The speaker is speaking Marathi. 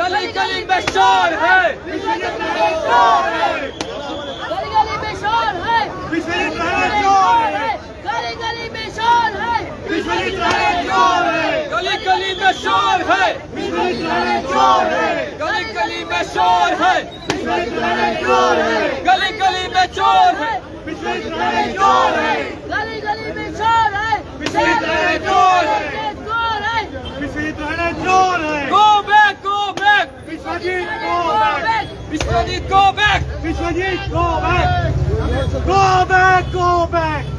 गली गली में शोर है, विश्वजीत राणे चोर है, गली गली में शोर है, विश्वजीत राणे चोर है, गली गली में शोर है, विश्वजीत राणे चोर है, गली गली में शोर है, विश्वजीत राणे चोर है, गली गली में शोर है, विश्वजीत राणे चोर है, गली गली में चोर है, विश्वजीत राणे चोर है, गली गली में शोर है, विश्वजीत राणे चोर है, चोर है, विश्वजीत राणे चोर है, go back, go back, Vishwajeet go back, Vishwajeet go back, Vishwajeet go back, go back, go back.